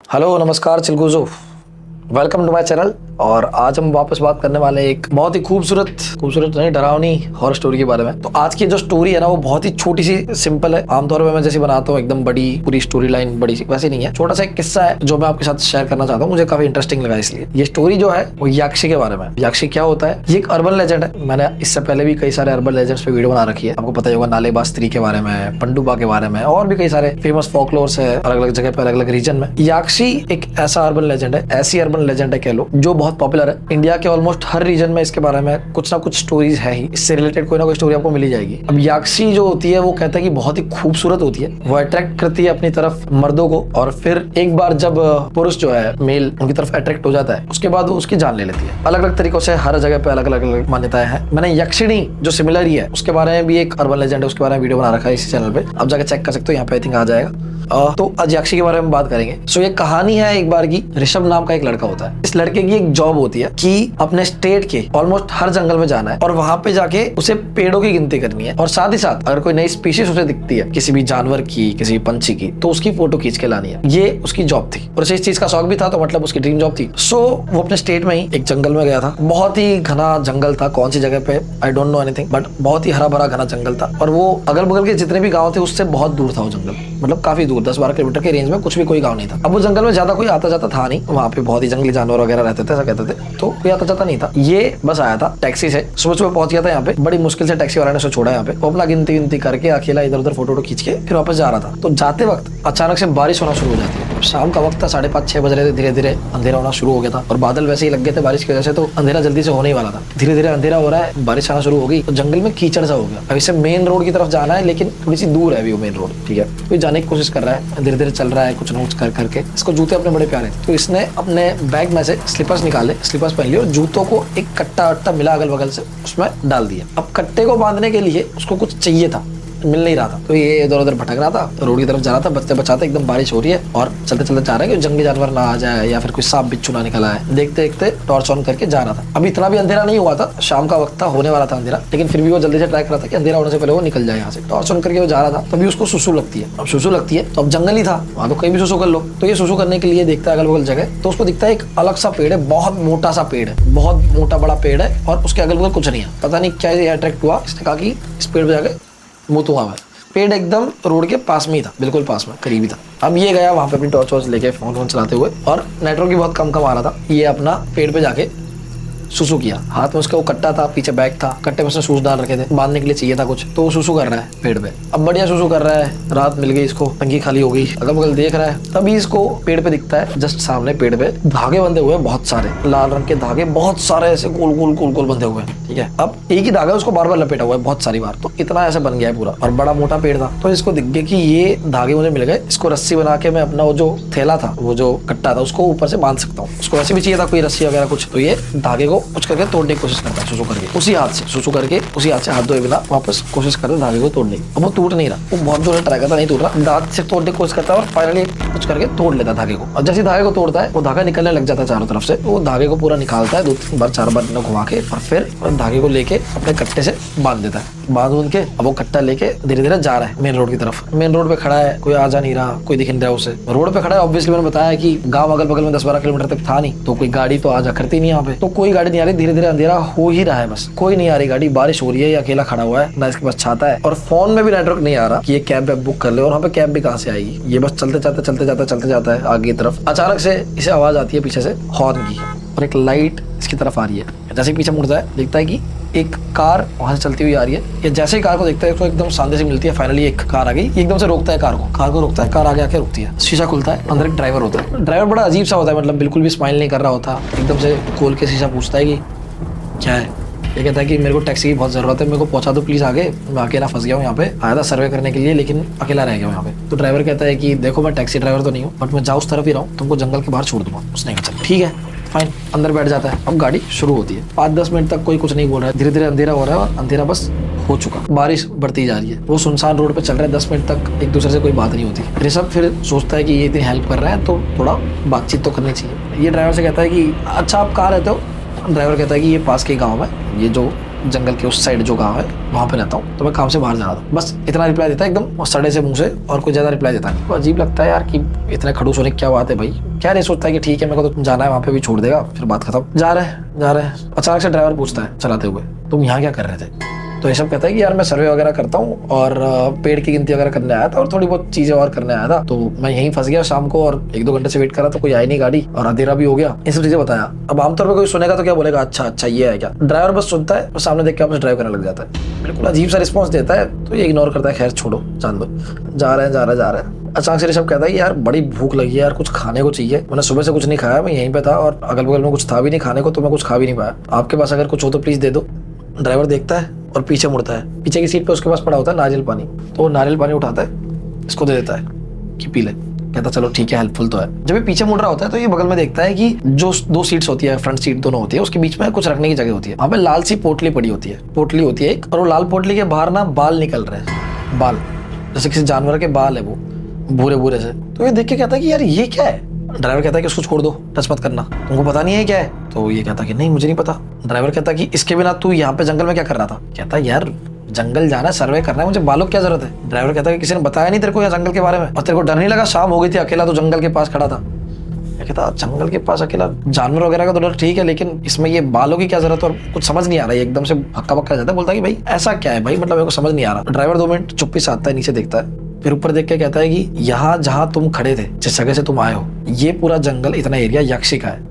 Hello नमस्कार चिलगुजो, welcome to my channel. और आज हम वापस बात करने वाले हैं एक बहुत ही खूबसूरत नहीं डरावनी हॉरर स्टोरी के बारे में। तो आज की जो स्टोरी है ना वो बहुत ही छोटी सी सिंपल है। आमतौर पे मैं जैसे बनाता हूँ एकदम बड़ी पूरी स्टोरी लाइन बड़ी सी, वैसे नहीं है। छोटा सा एक किस्सा है जो मैं आपके साथ शेयर करना चाहता हूँ, मुझे काफी इंटरेस्टिंग लगा। इसलिए ये स्टोरी जो है वो याक्षी के बारे में। याक्षी क्या होता है? ये एक अर्बन लेजेंड है। मैंने इससे पहले भी कई सारे अर्बन लेजेंड्स पे वीडियो बना रखी है। आपको पता ही होगा नालेबा स्त्री के बारे में, पंडुबा के बारे में, और भी कई सारे फेमस फोकलोर्स है अलग अलग जगह पे अलग अलग रीजन में। याक्षी एक ऐसा अर्बन लेजेंड है, ऐसी अर्बन लेजेंड है कह लो, जो बहुत पॉपुलर है। इंडिया के ऑलमोस्ट हर रीजन में इसके बारे में कुछ ना कुछ स्टोरीज है ही। इससे रिलेटेड कोई ना कोई स्टोरी आपको मिल ही जाएगी। अब याक्षी जो होती है वो कहते हैं कि बहुत ही खूबसूरत होती है। वो अट्रैक्ट करती है अपनी तरफ मर्दों को, और फिर एक बार जब पुरुष जो है मेल उनकी तरफ अट्रैक्ट हो जाता है उसके बाद वो उसकी जान ले लेती है। अलग अलग तरीकों से हर जगह पे अलग अलग मान्यताएं हैं। मैंने यक्षिणी जो सिमिलर ही है उसके बारे में भी एक अर्बन लेजेंड है, उसके बारे में वीडियो बना रखा है इसी चैनल पे, आप जाकर चेक कर सकते हो। यहाँ पे आई थिंक आ जाएगा। तो आज याक्षी के बारे में बात करेंगे। सो ये कहानी है एक बार की। ऋषभ नाम का एक लड़का होता है। इस लड़के की एक जॉब होती है कि अपने स्टेट के ऑलमोस्ट हर जंगल में जाना है और वहां पे जाके उसे पेड़ों की गिनती करनी है, और साथ ही साथ अगर कोई नई स्पीशीज उसे दिखती है किसी भी जानवर की, किसी भी पंछी की, तो उसकी फोटो खींच के लानी है। ये उसकी जॉब थी और उसे इस चीज का शौक भी था, तो मतलब उसकी ड्रीम जॉब थी। सो वो अपने स्टेट में ही एक जंगल में गया था। बहुत ही घना जंगल था, कौन सी जगह पे I don't know anything, but बहुत ही हरा भरा घना जंगल था। और वो अगल बगल के जितने भी गाँव थे उससे बहुत दूर था वो जंगल, मतलब काफी दूर, 10-12 किलोमीटर के रेंज में कुछ भी कोई गांव नहीं था। अब वो जंगल में ज्यादा कोई आता जाता था नहीं, वहाँ पे बहुत ही जंगली जानवर वगैरह रहते थे, ऐसा कहते थे, तो कोई आता जाता नहीं था। ये बस आया था टैक्सी से, सुबह सुबह पहुंच गया था यहाँ पे। बड़ी मुश्किल से टैक्सी वाले ने उसे छोड़ा यहाँ पे। वो अपना गिनती करके अकेला इधर उधर फोटो खींच के फिर वापस जा रहा था। तो जाते वक्त अचानक से बारिश होना शुरू हो जाती है। शाम का वक्त था, 5:30-6 बज रहे थे। धीरे धीरे अंधेरा होना शुरू हो गया था और बादल वैसे ही लग गए थे बारिश की वजह से, तो अंधेरा जल्दी से होने ही वाला था। धीरे धीरे अंधेरा हो रहा है, बारिश आना शुरू हो गई, तो जंगल में कीचड़ सा हो गया। अब इसे मेन रोड की तरफ जाना है, लेकिन थोड़ी सी दूर है अभी वो मेन रोड, ठीक है। कोई जाने की कोशिश कर रहा है, धीरे धीरे चल रहा है, कुछ ना कुछ कर करके। इसको जूते अपने बड़े प्यारे थे, तो इसने अपने बैग में से स्लीपर्स निकाले, स्लीपर्स पहन लिए और जूतों को एक कट्टा वट्टा मिला अगल बगल से उसमें डाल दिया। अब कट्टे को बांधने के लिए उसको कुछ चाहिए था, मिल नहीं रहा था, तो ये इधर उधर भटक रहा था, रोड की तरफ जा रहा था बचते बचाते। एकदम बारिश हो रही है और चलते चलते जा रहा है कि जंगली जानवर ना आ जाए या फिर कोई सांप बिच्छू ना निकल आए। देखते देखते टॉर्च ऑन करके जा रहा था। अभी इतना भी अंधेरा नहीं हुआ था, शाम का वक्त था, होने वाला था अंधेरा, लेकिन फिर भी वो जल्दी से ट्राई कर रहा था कि अंधेरा होने से पहले वो निकल जाए यहाँ से। टॉर्च ऑन करके वो जा रहा था, तभी उसको सुसु लगती है। अब सुसु लगती है तो अब जंगल ही था, वहाँ तो कहीं भी सुसु कर लो। तो ये सुसु करने के लिए देखता है अगल बगल जगह, तो उसको दिखता है एक अलग सा पेड़ है, बहुत मोटा सा पेड़ है, बहुत मोटा बड़ा पेड़ है, और उसके अगल बगल कुछ नहीं है। पता नहीं क्या ये अट्रैक्ट हुआ, इसने कहा कि इस पेड़ पे जाके मुँह तो वहाँ। पेड़ एकदम रोड के पास में ही था, बिल्कुल पास में, करीबी था। अब ये गया वहां पे अपनी टॉर्च वॉर्च लेके, फोन चलाते हुए, और नेटवर्क भी बहुत कम आ रहा था। ये अपना पेड़ पे जाके सुसु किया। हाथ में उसका वो कट्टा था, पीछे बैग था, कट्टे में उसने शूज डाल रखे थे, बांधने के लिए चाहिए था कुछ, तो वो सुसु कर रहा है पेड़ पे। अब बढ़िया सुसु कर रहा है, रात मिल गई इसको, टंकी खाली हो गई, अगल बगल देख रहा है। तभी इसको पेड़ पे दिखता है, जस्ट सामने पेड़ पे धागे बंधे हुए बहुत सारे, लाल रंग के धागे बहुत सारे ऐसे गोल गोल बंधे हुए हैं, ठीक है। अब एक ही धागा उसको बार बार लपेटा हुआ है बहुत सारी बार, तो इतना ऐसे बन गया है पूरा, और बड़ा मोटा पेड़ था। तो इसको दिख गया कि ये धागे मुझे मिल गए, इसको रस्सी बना के मैं अपना वो जो थैला था, वो जो कट्टा था, उसको ऊपर से बांध सकता हूँ। उसको वैसे भी चाहिए था कोई रस्सी वगैरह कुछ, तो ये धागे को कुछ करके तोड़ने की कोशिश करता है, सुसु करके, उसी हाथ से सुसु करके, उसी हाथ से हाथ धोए बिना वापस कोशिश करता है धागे को तोड़ने की। अब वो टूट नहीं रहा, वो बहुत जोर ट्राई करता, नहीं टूट रहा, दांत से तोड़ने की कोशिश करता है और फाइनली कुछ करके तोड़ लेता है धागे को। और जैसे धागे को तोड़ता है वो धागा निकलने लग जाता है चारों तरफ से। वो धागे को पूरा निकालता है 2-3 बार 4 बार घुमा के, और फिर धागे को लेके अपने कट्टे से बांध देता है। बांध के अब वो कट्टा लेके धीरे धीरे जा रहा है मेन रोड की तरफ। मेन रोड पे खड़ा है, कोई आ जा नहीं रहा, कोई दिख नहीं रहा उसे। रोड पे खड़ा है, ऑब्वियसली मैंने बताया कि गांव अगल बगल में 10-12 किलोमीटर तक था नहीं, तो कोई गाड़ी तो आ जा करती नहीं यहाँ पे, तो कोई गाड़ी नहीं आ रही। धीरे धीरे अंधेरा हो ही रहा है, बस कोई नहीं आ रही गाड़ी। बारिश हो रही है, ये अकेला खड़ा हुआ है, ना इसके पास छाता है, और फोन में भी नेटवर्क नहीं आ रहा कि ये कैब बुक कर ले, और वहाँ पे कैब भी कहाँ से आएगी। ये बस चलते जाता है आगे की तरफ। अचानक से इसे आवाज आती है पीछे से हॉर्न की, और एक लाइट इसकी तरफ आ रही है। जैसे पीछे मुड़ता है, देखता है कि एक कार वहां से चलती हुई आ रही है। ये जैसे ही कार को देखता है तो एकदम शांति से मिलती है। फाइनली एक कार आ गई, एकदम से रोकता है कार को रोकता है, कार आगे आके रुकती है। शीशा खुलता है, अंदर एक ड्राइवर होता है। ड्राइवर बड़ा अजीब सा होता है, मतलब बिल्कुल भी स्माइल नहीं कर रहा होता। एकदम से खोल के शीशा पूछता है कि क्या है। ये कहता है कि मेरे को टैक्सी की बहुत जरूरत है, मेरे को पहुंचा दो प्लीज आगे, मैं अकेला फंस गया हूँ यहाँ पे, आया था सर्वे करने के लिए लेकिन अकेला रह गया हूँ यहाँ पे। तो ड्राइवर कहता है कि देखो मैं टैक्सी ड्राइवर तो नहीं हूँ, बट मैं जाऊँ उस तरफ ही रहा हूँ, तुमको जंगल के बाहर छोड़ दूंगा। उसने कहा चल ठीक है फाइन, अंदर बैठ जाता है। अब गाड़ी शुरू होती है। 5-10 मिनट तक कोई कुछ नहीं बोल रहा है। धीरे धीरे अंधेरा हो रहा है, और अंधेरा बस हो चुका, बारिश बढ़ती जा रही है। वो सुनसान रोड पे चल रहे हैं, 10 मिनट तक एक दूसरे से कोई बात नहीं होती। ऋषभ फिर सोचता है कि ये इतनी हेल्प कर रहा है तो थोड़ा बातचीत तो करनी चाहिए। ये ड्राइवर से कहता है कि अच्छा आप कहाँ रहते हो? ड्राइवर कहता है कि ये पास के गाँव में, ये जो जंगल के उस साइड जो गाँव है वहाँ पे रहता हूँ, तो मैं काम से बाहर जा रहा था। बस इतना रिप्लाई देता है एकदम और सड़े से मुंह से, और कोई ज़्यादा रिप्लाई देता नहीं। तो अजीब लगता है यार कि इतने खड़ूस होने की क्या बात है भाई। क्या नहीं सोचता है कि ठीक है मेरे को तो जाना है वहाँ पे, भी छोड़ देगा, फिर बात खत्म। जा रहे हैं। अचानक से ड्राइवर पूछता है चलाते हुए, तुम यहाँ क्या कर रहे थे? तो ऋषभ कहता है कि यार मैं सर्वे वगैरह करता हूँ और पेड़ की गिनती वगैरह करने आया था और थोड़ी बहुत चीजें और करने आया था, तो मैं यहीं फंस गया शाम को और 1-2 घंटे से वेट करा तो कोई आई नहीं गाड़ी और अंधेरा भी हो गया। ये सब चीजें बताया। अब आमतौर पर कोई सुनेगा तो क्या बोलेगा, अच्छा अच्छा ये है क्या। ड्राइवर बस सुनता है और सामने देख के वापस ड्राइव करने लग जाता है। बिल्कुल अजीब सा रिस्पॉन्स देता है, तो ये इग्नोर करता है, खैर छोड़ो जान दो। जा रहे हैं। अचानक से ऋषभ कहता है कि यार बड़ी भूख लगी है यार, कुछ खाने को चाहिए। मैंने सुबह से कुछ नहीं खाया, मैं यहीं पे था और अगल बगल में कुछ था भी नहीं खाने को, तो मैं कुछ खा भी नहीं पाया। आपके पास अगर कुछ हो तो प्लीज दे दो। ड्राइवर देखता है और पीछे मुड़ता है। पीछे की सीट पे उसके पास पड़ा होता है नारियल पानी, तो वो नारियल पानी उठाता है, इसको दे देता है कि पी ले। कहता चलो ठीक है, हेल्पफुल तो है। जब ये पीछे मुड़ रहा होता है तो ये बगल में देखता है कि जो 2 सीट्स होती है, फ्रंट सीट दोनों होती है, उसके बीच में कुछ रखने की जगह होती है। वहाँ पे लाल सी पोटली पड़ी होती है, पोटली होती है एक, और वो लाल पोटली के बाहर ना बाल निकल रहे हैं, बाल जैसे किसी जानवर के बाल है, वो भूरे भूरे से। तो ये देख के कहता है कि यार ये क्या है। ड्राइवर कहता है कि उसको छोड़ दो, टच मत करना, तुमको पता नहीं है क्या है। तो ये कहता है कि नहीं मुझे नहीं पता। ड्राइवर कहता है कि इसके बिना तू यहाँ पे जंगल में क्या कर रहा था। कहता है यार जंगल जाना है, सर्वे करना है, मुझे बालों की क्या जरूरत है। ड्राइवर कहता है कि किसी ने बताया नहीं तेरे को यहाँ जंगल के बारे में, और तेरे को डर नहीं लगा, शाम हो गई थी, अकेला तो जंगल के पास खड़ा था। कहता जंगल के पास अकेला, जानवर वगैरह का तो डर ठीक है, लेकिन इसमें ये बालों की क्या जरूरत है। और कुछ समझ नहीं आ रहा है, एकदम से हक्का बक्का जाता है, बोलता है कि भाई ऐसा क्या है भाई, मतलब मेरे को समझ नहीं आ रहा। ड्राइवर 2 मिनट चुप्पी से आता है, नीचे देखता है, फिर ऊपर देख के कहता है कि यहाँ जहाँ तुम खड़े थे, जिस जगह से तुम आए हो, ये पूरा जंगल, इतना एरिया यक्षी का है।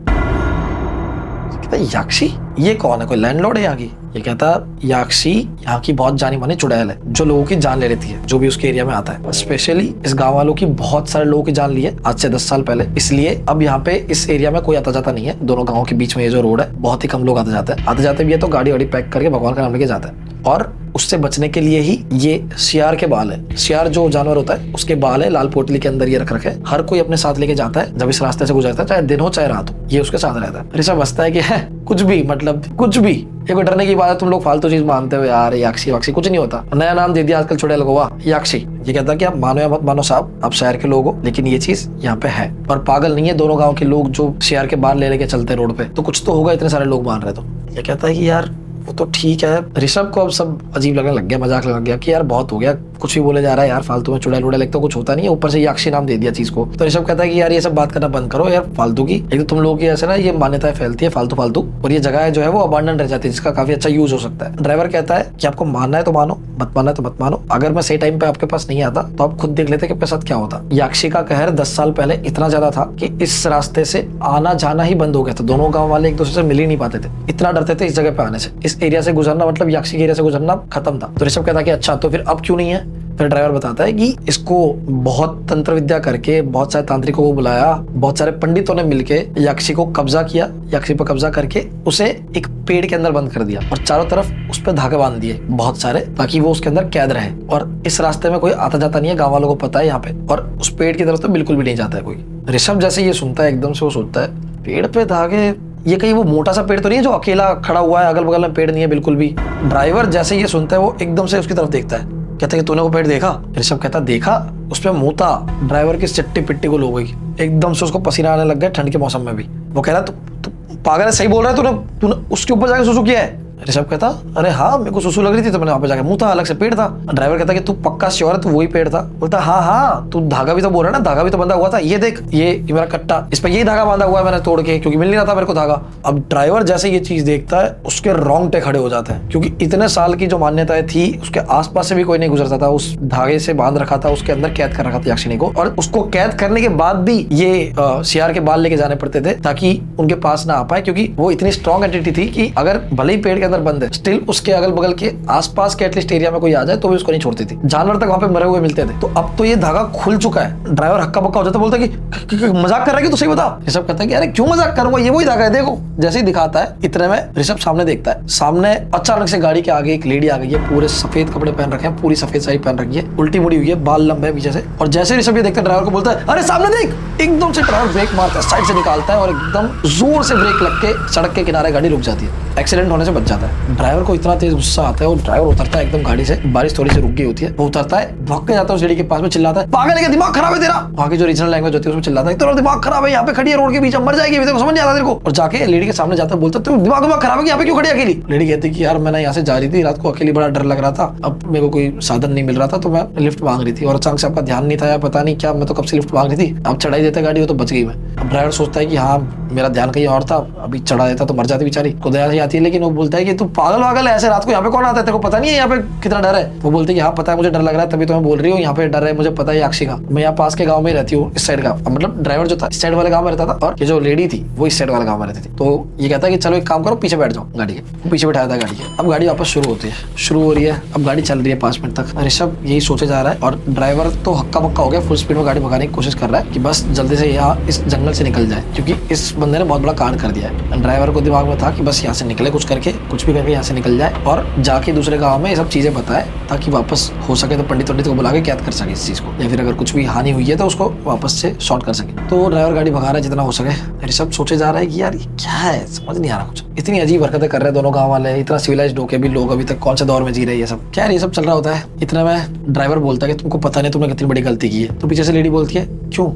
कहता है यक्षी, ये कौन है, कोई लैंडलॉर्ड है यहाँ की। ये कहता याक्षी यहाँ की बहुत जानी मानी चुड़ैल है, जो लोगों की जान ले लेती है, जो भी उसके एरिया में आता है। स्पेशली इस गांव वालों की बहुत सारे लोगों की जान ली है आज से 10 साल पहले, इसलिए अब यहाँ पे इस एरिया में कोई आता जाता नहीं है। दोनों गाँव के बीच में ये जो रोड है, बहुत ही कम लोग आते जाते हैं। आते जाते भी है तो गाड़ी वाड़ी पैक करके भगवान का नाम लेके जाता है। और उससे बचने के लिए ही ये सियार के बाल है, सियार जो जानवर होता है उसके बाल है, लाल पोटली के अंदर ये रख रखे। हर कोई अपने साथ लेके जाता है जब इस रास्ते से गुजरता है, चाहे दिन हो चाहे रात हो, ये उसके साथ रहता है। ऋषभ हंसता है कि है कुछ भी, मतलब कुछ भी, ये कोई डरने की बात है, तुम लोग फालतू चीज मानते हो यार, याक्षी वाक्षी कुछ नहीं होता, नया नाम दे दिया आजकल चुड़ैल को, वाह याक्षी। ये कहता है कि आप मानो या मत मानो साहब, आप शहर के लोग हो, लेकिन ये चीज यहाँ पे है, और पागल नहीं है दोनों गाँव के लोग जो सियार के बाल ले लेके चलते हैं रोड पे, तो कुछ तो होगा, इतने सारे लोग मान रहे। तो ये कहता है कि यार वो तो ठीक है। ऋषभ को अब सब अजीब लगने लग गया, मजाक लगने लग गया कि यार बहुत हो गया, कुछ भी बोले जा रहा है यार, फालतू में चुड़ैल उड़ैल, तो कुछ होता नहीं है, ऊपर से याक्षी नाम दे दिया चीज को। तो ऋषभ कहता है कि यार ये सब बात करना बंद करो यार, फालतू की। एक तो तुम लोगों की ऐसे ना ये मान्यताएं फैलती है फालतू फालतू, और ये जगह जो है वो अबांडन रह जाती है, जिसका काफी अच्छा यूज हो सकता है। ड्राइवर कहता है कि आपको मानना है तो मानो, मत मानना है तो मत मानो। अगर मैं सही टाइम पे आपके पास नहीं आता तो आप खुद देख लेते कि आपके साथ क्या होता। याक्षी का कहर 10 साल पहले इतना ज्यादा था कि इस रास्ते से आना जाना ही बंद हो गया था। दोनों गाँव वाले एक दूसरे से मिल ही नहीं पाते थे, इतना डरते थे इस जगह पे आने से। इस एरिया से गुजरना मतलब याक्षी के एरिया से गुजरना खत्म था। तो ऋषभ कहता है कि अच्छा तो फिर अब क्यों नहीं है। फिर ड्राइवर बताता है कि इसको बहुत तंत्र विद्या करके, बहुत सारे तांत्रिकों को बुलाया, बहुत सारे पंडितों ने मिलके यक्षी को कब्जा किया, यक्षी पर कब्जा करके उसे एक पेड़ के अंदर बंद कर दिया और चारों तरफ उस पर धागे बांध दिए बहुत सारे, ताकि वो उसके अंदर कैद रहे। और इस रास्ते में कोई आता जाता नहीं है, गाँव वालों को पता है यहाँ पे, और उस पेड़ की तरफ तो बिल्कुल भी नहीं जाता है कोई। ऋषभ जैसे ये सुनता है एकदम से वो सोचता है पेड़ पे धागे, ये कहीं वो मोटा सा पेड़ तो नहीं है जो अकेला खड़ा हुआ है, अगल बगल में पेड़ नहीं है बिल्कुल भी। ड्राइवर जैसे ये सुनता है वो एकदम से उसकी तरफ देखता है, कहता है कि तूने वो पेड़ देखा। ऋषभ कहता देखा, उस पे मुंह था। ड्राइवर की चट्टी पिट्टी को लो गई, एकदम से उसको पसीना आने लग गया, ठंड के मौसम में भी। वो कह रहा तू पागल है, सही बोल रहा है, तूने उसके ऊपर जाके सुसु किया है। ऋषभ कहता अरे हाँ मेरे को सुसु लग रही थी तो मैंने वहां पे जाके, मुंह था, अलग से पेड़ था। ड्राइवर कहता कि तू पक्का श्योर है तू वही पेड़ था। बोलता हाँ तू धागा भी तो बोल रहा है ना, धागा भी तो बंधा हुआ था, ये देख ये मेरा कट्टा, इस पे यही धागा बांधा हुआ है मैंने तोड़ के, क्योंकि मिल नहीं रहा था मेरे को धागा। अब ड्राइवर जैसे ये चीज देखता है उसके रोंगटे खड़े हो जाते हैं, क्योंकि इतने साल की जो मान्यताएं थी उसके आसपास से भी कोई नहीं गुजरता था। उस धागे से बांध रखा था, उसके अंदर कैद कर रखा था याक्षिनी को, और उसको कैद करने के बाद भी ये सियार के बाल लेके जाने पड़ते थे ताकि उनके पास ना आ पाए, क्योंकि वो इतनी स्ट्रॉन्ग एंटिटी थी कि अगर भले ही पेड़ के अंदर बंद है, स्टिल उसके अगल बगल के आसपास के एटलीस्ट एरिया में कोई आ जाए तो भी उसको नहीं छोड़ती थी। जानवर तक वहां पे मरे हुए मिलते थे। तो अब तो ये धागा खुल चुका है। ड्राइवर हक्का बक्का हो जाता, बोलता है कि मजाक कर रहा है कि तू सही बता। ऋषभ कहता है कि अरे क्यों मजाक करूंगा, ये वही धागा है देखो। जैसे ही दिखाता है इतने में ऋषभ सामने देखता है, सामने अचानक से गाड़ी के आगे एक लेडी आ गई है, पूरे सफेद कपड़े पहन रखे हैं, पूरी सफेद साड़ी पहन रखी है, उल्टी मुड़ी हुई है, बाल लंबे पीछे से। और जैसे ऋषभ ये देखता है ड्राइवर को बोलता है अरे सामने देख। एकदम से ड्राइवर ब्रेक मारता है, साइड से निकालता है और एकदम जोर से ब्रेक लग के सड़क के किनारे गाड़ी रुक जाती है, एक्सीडेंट होने से बच जाता है। जाता है। ड्राइवर को इतना तेज गुस्सा आता है, वो ड्राइवर उतरता है एकदम गाड़ी से, बारिश थोड़ी सी रुक गई होती है, वो उतरता है, भाग के जाता है उस लेडी के पास में, चिल्लाता है पागल है क्या, दिमाग खराब है तेरा। वहाँ की जो रीजनल लैंग्वेज होती है उसमें चिल्लाता है तेरा दिमाग खराब है, यहाँ पे खड़ी है रोड के बीच, मर जाएगी, तेरे को समझ नहीं आता तेरे को। और जाके लेडी के सामने जाता है, बोलता है दिमाग खराब है, यहाँ पे क्यों खड़ी अकेली। लेडी कहती है कि यार मैं यहाँ से जा रही थी, रात को अकेली, बड़ा डर लग रहा था, अब मेरे को कोई साधन नहीं मिल रहा था तो मैं लिफ्ट मांग रही थी, और अचानक से आपका ध्यान नहीं था या पता नहीं क्या, मैं तो कब से लिफ्ट मांग रही थी, अब चढ़ाई देता गाड़ी हो तो बच गई मैं। अब ड्राइवर सोचता है कि हाँ मेरा ध्यान कहीं और था, अभी चढ़ा देता तो मर जाती बेचारी, को दया से आती है। लेकिन वो बोलता है कि तू पागल वागल है, ऐसे रात को यहाँ पे कौन आता है, तेरे को पता नहीं है यहाँ पे कितना डर है। वो बोलते हैं कि हाँ पता है, मुझे डर लग रहा है, तभी तो मैं बोल रही हूँ यहाँ पे डर है, मुझे पता है अक्षी का, मैं यहाँ पास के गाँव में रहती हूँ, इस साइड का। मतलब ड्राइवर जो था इस साइड वाले गाँव में रहता था, और ये जो लेडी थी वो इस साइड वाले गाँव में रहती थी। तो ये कहता है कि चलो एक काम करो, पीछे बैठ जाओ गाड़ी के। वो पीछे बैठाया था गाड़ी के। अब गाड़ी वापस शुरू होती है, शुरू हो रही है, अब गाड़ी चल रही है 5 मिनट तक। ऋषभ यही सोचे जा रहा है, और ड्राइवर तो हक्का बक्का हो गया, फुल स्पीड में गाड़ी भगाने की कोशिश कर रहा है कि बस जल्दी से यहाँ इस जंगल से निकल जाए, क्योंकि इस बंदे ने बहुत बड़ा कांड कर दिया है। ड्राइवर को दिमाग में था कि बस यहाँ से निकले, कुछ करके कुछ भी करके यहाँ से निकल जाए और जाके दूसरे गाँव में ये सब चीजें बताए, ताकि वापस हो सके तो पंडित को बुला के कैद कर सके इस चीज को, या फिर अगर कुछ भी हानि हुई है तो उसको वापस से शॉर्ट कर सके। तो ड्राइवर गाड़ी भगा रहा है जितना हो सके। ऋषभ सोचे जा रहा है कि यार ये क्या है, समझ नहीं आ रहा कुछ, इतनी अजीब हरकतें कर रहे हैं दोनों गाँव वाले, इतना सिविलाइज्ड होके भी लोग अभी तक कौन से दौर में जी रहे हैं, ये सब क्या, ये सब चल रहा होता है। इतने में ड्राइवर बोलता है कि तुमको पता नहीं तुमने कितनी बड़ी गलती की है। तो पीछे से लेडी बोलती है क्यों,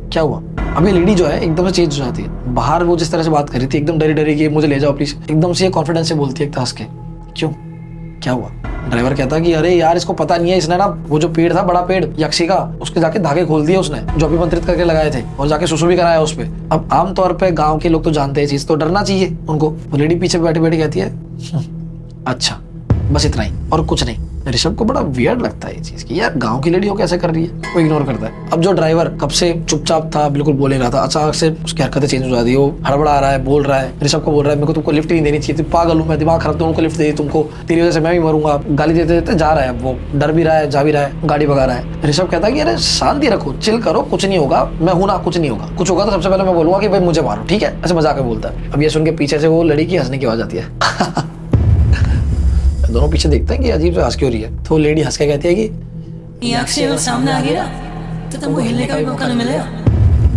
क्या हुआ। अब ये लेडी जो है एकदम से चेंज हो जाती है, बाहर वो जिस तरह से बात कर रही थी एकदम डरी डरी कि मुझे ले जाओ प्लीज, एकदम से कॉन्फिडेंस से बोलती है हंस के, क्यों क्या हुआ। ड्राइवर कहता है कि अरे यार इसको पता नहीं है, इसने ना वो जो पेड़ था बड़ा पेड़ यक्षी का, उसके जाके धागे खोल दिए उसने, जो अभिमंत्रित करके लगाए थे, और जाके सुसु भी कराया उस पे। अब आमतौर पे गांव के लोग तो जानते हैं चीज, तो डरना चाहिए उनको। वो लेडी पीछे बैठी बैठी कहती है अच्छा, बस इतना ही और कुछ नहीं। ऋषभ को बड़ा वियर्ड लगता है ये चीज कि यार गांव की लेडी हो कैसे कर रही है, वो इग्नोर करता है। अब जो ड्राइवर कब से चुपचाप था, बिल्कुल बोले रहा था, अचानक से उसकी हरकतें चेंज हो जाती है, वो हड़बड़ा रहा है, बोल रहा है, ऋषभ को बोल रहा है मेरे को तुमको लिफ्ट नहीं देनी चाहिए थी, पागल हूं मैं, दिमाग खराब, तुमको लिफ्ट दे दी तुमको, तेरी वजह से मैं भी मरूंगा। गाली देते देते जा रहा है, वो डर भी रहा है, जा भी रहा है, गाड़ी भगा रहा है। ऋषभ कहता है कि अरे शांति रखो, चिल करो, कुछ नहीं होगा, मैं हूं ना, कुछ नहीं होगा, कुछ होगा तो सबसे पहले मैं बोलूंगा कि भाई मुझे मारो, ठीक है, ऐसे मजाक में बोलता है। अब ये सुन के पीछे से वो लड़की की हंसने की आवाज आती है दोनों पीछे देखते हैं कि अजीब से हंस क्यों रही है। तो लेडी हंस के कहती है कि ये अक्षय अगर सामने आ गया तो तुमको हिलने का भी मौका नहीं मिलेगा।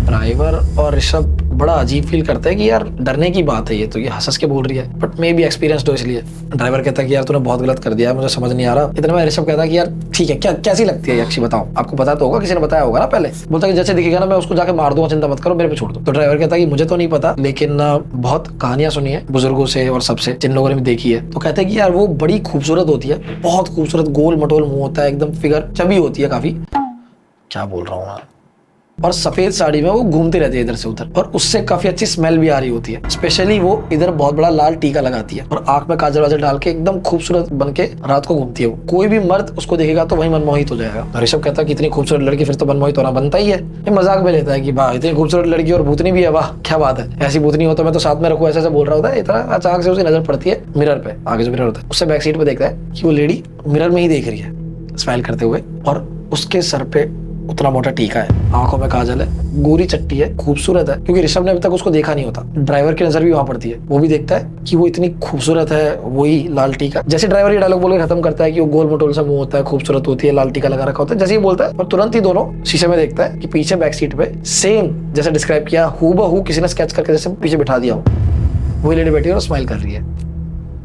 ड्राइवर और ऋषभ बड़ा अजीब फील करता है कि यार डरने की बात है, ये तो ये हंस के बोल रही है, बट मे बी एक्सपीरियंस्ड हो इसलिए। ड्राइवर कहता है कि यार तूने बहुत गलत कर दिया है, मुझे समझ नहीं आ रहा। इतने में ऋषभ कहता है कि यार ठीक है, क्या कैसी लगती है यक्षी बताओ, आपको पता तो होगा, किसी ने बताया होगा ना पहले। बोलता है कि जैसे दिखेगा ना मैं उसको जाके मार दूंगा, चिंता मत करो, मेरे पे छोड़ दो। तो ड्राइवर कहता है कि मुझे तो नहीं पता, लेकिन बहुत कहानियां सुनी है बुजुर्गों से और सबसे, जिन लोगों ने भी देखी है। तो कहते हैं कि यार वो बड़ी खूबसूरत होती है, बहुत खूबसूरत, गोल मटोल मुंह होता है, एकदम फिगर चबी होती है काफी, क्या बोल रहा हूँ मैं, और सफेद साड़ी में वो घूमती रहती है इधर से उधर, और उससे काफी अच्छी स्मेल भी आ रही होती है। स्पेशली वो इधर बहुत बड़ा लाल टीका लगाती है और आंख में काजल वाजल डाल के एकदम खूबसूरत बन के रात को घूमती है। वो कोई भी मर्द उसको देखेगा तो वही मनमोहित हो जाएगा। ऋषभ कहता है कि इतनी खूबसूरत लड़की, फिर तो मनमोहित होना बनता ही है। ये मजाक में लेता है कि वाह इतनी खूबसूरत लड़की और भूतनी भी है, वाह क्या बात है, ऐसी भूतनी हो तो मैं तो साथ में रखूं, ऐसे बोल रहा होता है। इतना अचानक से उसकी नजर पड़ती है मिरर पे, आगे जो मिरर होता है उससे बैक सीट पे देखता है कि वो लेडी मिरर में ही देख रही है स्माइल करते हुए, और उसके सर पे उतना मोटा टीका है, आंखों में काजल है, गोरी चट्टी है, खूबसूरत है, क्योंकि ऋषभ ने अभी तक उसको देखा नहीं होता। ड्राइवर की नजर भी वहां पड़ती है, वो भी देखता है कि वो इतनी खूबसूरत है, वही लाल टीका। जैसे ड्राइवर ये डायलॉग बोल के खत्म करता है कि वो गोल मटोल सा मुंह होता है, खूबसूरत होती है, लाल टीका लगा रखा होता है, जैसे ही बोलता है और तुरंत ही दोनों शीशे में देखता है कि पीछे बैक सीट पे सेम जैसे डिस्क्राइब किया हूबहू किसी ने स्केच करके जैसे पीछे बिठा दिया हो, वही लेडी बैठी है और स्माइल कर रही है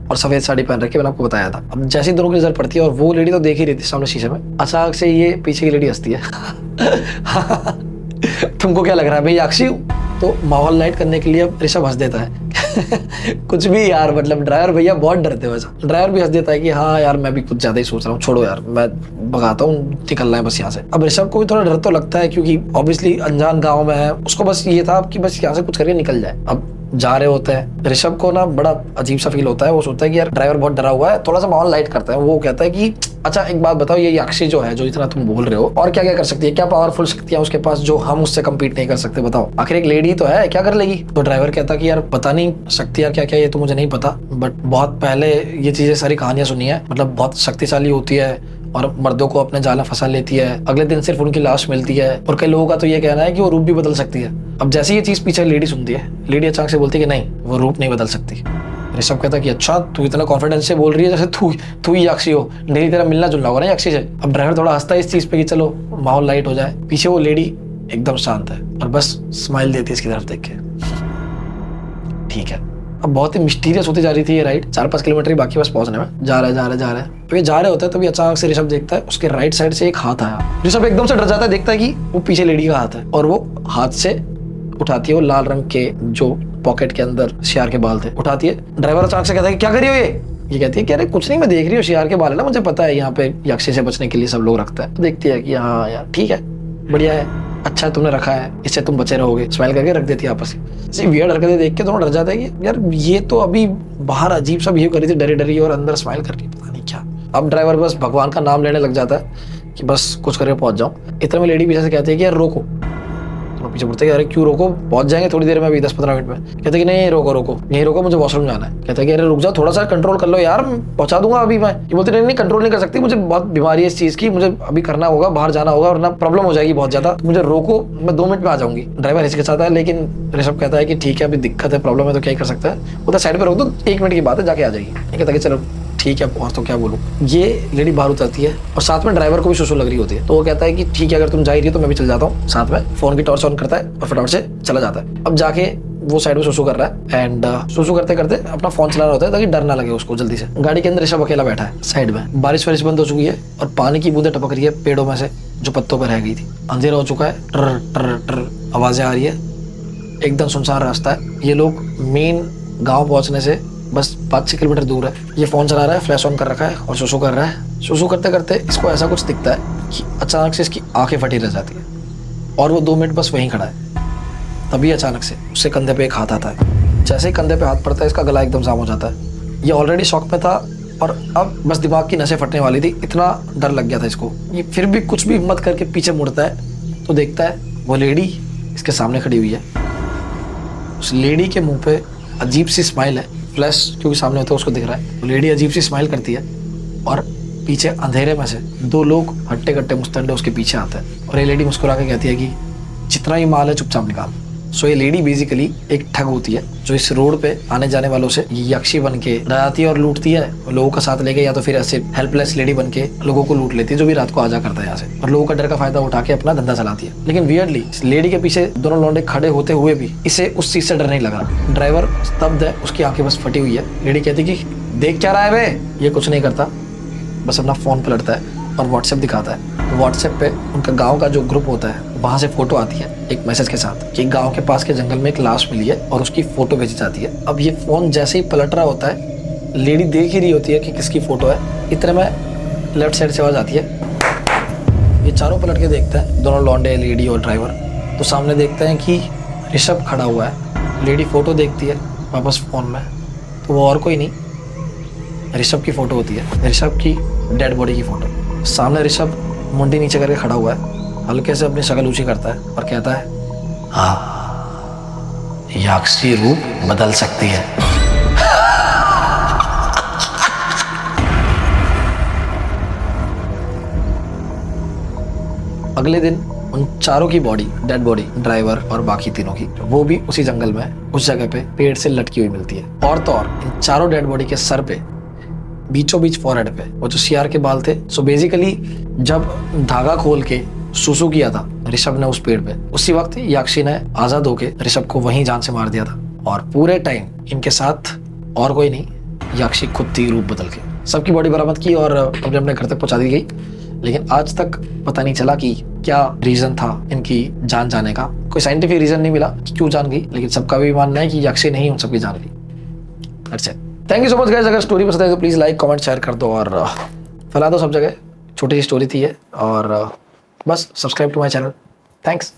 और सफेद साड़ी पहन रखी है, मैंने आपको बताया था। अब जैसे ही दोनों की नजर पड़ती है और वो लेडी तो देख ही रही थी सामने शीशे में, अचानक से ये पीछे की लेडी हंसती है तुमको क्या लग रहा है भाई अक्षय हूँ? तो माहौल लाइट करने के लिए अब ऋषभ हंस देता है कुछ भी यार, मतलब ड्राइवर भैया बहुत डरते हो वैसा। ड्राइवर भी हंस देता है कि हाँ यार मैं भी कुछ ज्यादा ही सोच रहा हूँ, छोड़ो यार मैं भगाता हूँ, निकलना है बस यहाँ से। अब ऋषभ को भी थोड़ा डर तो लगता है, क्योंकि ऑब्वियसली अनजान गाँव में है, उसको बस ये था कि बस यहाँ से कुछ करके निकल जाए। अब जा रहे होते हैं, ऋषभ को ना बड़ा अजीब सा फील होता है, वो सोचता है कि यार ड्राइवर बहुत डरा हुआ है, थोड़ा सा माहौल लाइट करता है। वो कहता है कि अच्छा एक बात बताओ, ये यक्षी जो है, जो इतना तुम बोल रहे हो, और क्या क्या कर सकती है, क्या पावरफुल शक्तियां उसके पास जो हम उससे कम्पीट नहीं कर सकते, बताओ, आखिर एक लेडी तो है, क्या कर लेगी। तो ड्राइवर कहता कि यार पता नहीं शक्तियां क्या क्या, ये तो मुझे नहीं पता, बट बहुत पहले ये चीजें सारी कहानियां सुनी है, मतलब बहुत शक्तिशाली होती है और मर्दों को अपने जाल में फंसा लेती है, अगले दिन सिर्फ उनकी लाश मिलती है, और कई लोगों का तो ये कहना है कि वो रूप भी बदल सकती है। अब जैसे ये चीज पीछे लेडी सुनती है, लेडी अचानक से बोलती है कि नहीं वो रूप नहीं बदल सकती। ऋषभ कहता कि अच्छा तू इतना कॉन्फिडेंस से बोल रही है जैसे तू ही यक्षी हो, डेली तेरा मिलना जुलना होगा ना यक्षी से। अब ड्राइवर थोड़ा हंसता है इस चीज पे कि चलो माहौल लाइट हो जाए। पीछे वो लेडी एकदम शांत है और बस स्माइल देती है इसकी तरफ देख के, ठीक है अब बहुत ही मिस्टीरियस होती जा रही थी ये राइड। 4-5 किलोमीटर ही बाकी बस पहुंचने में। जा रहे तो ये जा रहे होते हैं, तभी अचानक से ऋषभ देखता है उसके राइट साइड से एक हाथ आया। ऋषभ एकदम से डर जाता है, देखता है कि वो पीछे लेडी का हाथ है और वो हाथ से उठाती है वो लाल रंग के जो पॉकेट के अंदर शियार के बाल थे, उठाती है। ड्राइवर अचानक से कहता है कि क्या करी हो ये कहती है कि अरे कुछ नहीं, मैं देख रही हूँ शियार के बाल है ना, मुझे पता है यहाँ पे यक्षी से बचने के लिए सब लोग रखता है। तो देखती है कि हाँ यार ठीक है, बढ़िया है, अच्छा है तुमने रखा है, इससे तुम बचे रहोगे। स्माइल करके रख देती है आपस में। वियर्ड हरकतें देख के दोनों डर जाते हैं कि यार ये तो अभी बाहर अजीब सा बिहेव कर रही थी, डरी डरी, और अंदर स्माइल कर रही है, पता नहीं क्या। अब ड्राइवर बस भगवान का नाम लेने लग जाता है कि बस कुछ करके पहुंच जाऊं। इतने में लेडी पीछे से कहती है कि यार रोको। तो पीछे मुड़ते हैं, अरे क्यों रोको, पहुंच जाएंगे थोड़ी देर में, अभी 10-15 मिनट में। कहते कि नहीं रोको यहीं रोको, मुझे वॉशरूम जाना है। कहते कि अरे रुक जाओ, थोड़ा सा कंट्रोल कर लो यार, पहुंचा दूंगा अभी मैं। ये बोलते नहीं कंट्रोल नहीं कर सकती, मुझे बहुत बीमारी है इस चीज की, मुझे अभी करना होगा, बाहर जाना होगा वरना प्रॉब्लम हो जाएगी बहुत ज्यादा, मुझे रोको, मैं 2 मिनट में आ जाऊंगी। ड्राइवर हिचकिचाता है, लेकिन ऋषभ कहता है कि ठीक है अभी दिक्कत है, प्रॉब्लम है तो क्या कर सकता है, उधर साइड पे रोक दो, 1 मिनट की बात है, जाके आ जाएगी। कहता कि चलो ठीक है, और तो क्या बोलूं। ये लेडी बाहर उतरती है और साथ में ड्राइवर को भी सुसु लग रही होती है। तो वो कहता है कि ठीक है अगर तुम जा रही हो तो मैं भी चल जाता हूँ साथ में। फोन की टॉर्च ऑन करता है और फटाफट से चला जाता है। अब जाके वो साइड में सुसु कर रहा है एंड सुसु करते करते अपना फोन चला रहा होता है ताकि डर ना लगे उसको जल्दी से। गाड़ी के अंदर ऋषभ अकेला बैठा है साइड में। बारिश बंद हो चुकी है और पानी की बूंदें टपक रही है पेड़ों में से जो पत्तों पर रह गई थी। अंधेरा हो चुका है, टर टर टर आवाजें आ रही है, एकदम सुनसान रास्ता है। ये लोग मेन गाँव पहुंचने से बस 5-6 किलोमीटर दूर है। ये फोन चला रहा है, फ्लैश ऑन कर रखा है और सुसु कर रहा है। सुसु करते करते इसको ऐसा कुछ दिखता है कि अचानक से इसकी आंखें फटी रह जाती है और वो 2 मिनट बस वहीं खड़ा है। तभी अचानक से उसके कंधे पे एक हाथ आता है। जैसे ही कंधे पे हाथ पड़ता है इसका गला एकदम जाम हो जाता है। ये ऑलरेडी शॉक में था और अब बस दिमाग की नसें फटने वाली थी, इतना डर लग गया था इसको। ये फिर भी कुछ भी हिम्मत करके पीछे मुड़ता है तो देखता है वो लेडी इसके सामने खड़ी हुई है। उस लेडी के मुंह पे अजीब सी स्माइल है, फ्लैश क्योंकि सामने होता है उसको दिख रहा है। वो लेडी अजीब सी स्माइल करती है और पीछे अंधेरे में से 2 लोग हट्टे कट्टे मुस्तंडे उसके पीछे आते हैं और ये लेडी मुस्कुरा के कहती है कि जितना ही माल है चुपचाप निकाल। सो ये लेडी बेसिकली एक ठग होती है जो इस रोड पे आने जाने वालों से यक्षी बन के डराती है और लूटती है, लोगों का साथ लेके, या तो फिर ऐसे हेल्पलेस लेडी बन के लोगों को लूट लेती है जो भी रात को आजा करता है यहाँ से, और लोगों का डर का फायदा उठा के अपना धंधा चलाती है। लेकिन वियर्डली लेडी के पीछे दोनों लौंडे खड़े होते हुए भी इसे उस चीज से डर नहीं लगा। ड्राइवर स्तब्ध है, उसकी आंखें बस फटी हुई है। लेडी कहती कि देख क्या रहा है वे। ये कुछ नहीं करता, बस अपना फोन पलटता है और व्हाट्सएप दिखाता है। व्हाट्सएप पे उनका गांव का जो ग्रुप होता है वहां से फोटो आती है एक मैसेज के साथ कि गांव के पास के जंगल में एक लाश मिली है और उसकी फोटो भेजी जाती है। अब ये फोन जैसे ही पलट रहा होता है, लेडी देख ही रही होती है कि किसकी फोटो है। इतने में लेफ्ट साइड से आवाज आती है। ये चारों पलट के देखते हैं, दोनों लौंडे, लेडी और ड्राइवर। तो सामने देखते हैं कि ऋषभ खड़ा हुआ है। लेडी फोटो देखती है वापस फोन में, तो वो और कोई नहीं ऋषभ की फोटो होती है, ऋषभ की डेड बॉडी की फोटो। सामने ऋषभ मुंडी नीचे करके खड़ा हुआ है, हल्के से अपनी शक्ल ऊंची करता है और कहता है हाँ, यक्षी रूप बदल सकती है। अगले दिन उन चारों की बॉडी, डेड बॉडी, ड्राइवर और बाकी तीनों की, वो भी उसी जंगल में उस जगह पे पेड़ से लटकी हुई मिलती है। और तो और इन चारों डेड बॉडी के सर पे बीचों बीच फॉरहेड पे वो जो शियार के बाल थे। सो बेसिकली जब धागा खोल के सुसु किया था ऋषभ ने उस पेड़ पे, उसी वक्त यक्षी ने आजाद होके ऋषभ को वहीं जान से मार दिया था। और पूरे टाइम इनके साथ और कोई नहीं, यक्षी खुद थी रूप बदल के। सबकी बॉडी बरामद की और अपने अपने घर तक पहुंचा दी गई। लेकिन आज तक पता नहीं चला कि क्या रीजन था इनकी जान जाने का। कोई साइंटिफिक रीजन नहीं मिला कि क्यों जान गई, लेकिन सबका भी मानना है कि यक्षी नहीं उन सबकी जान गई। अच्छा, thank you so much guys. अगर स्टोरी पसंद है तो प्लीज लाइक, कमेंट, शेयर कर दो और फैला दो सब जगह। छोटी सी स्टोरी थी ये और बस subscribe to my channel. Thanks.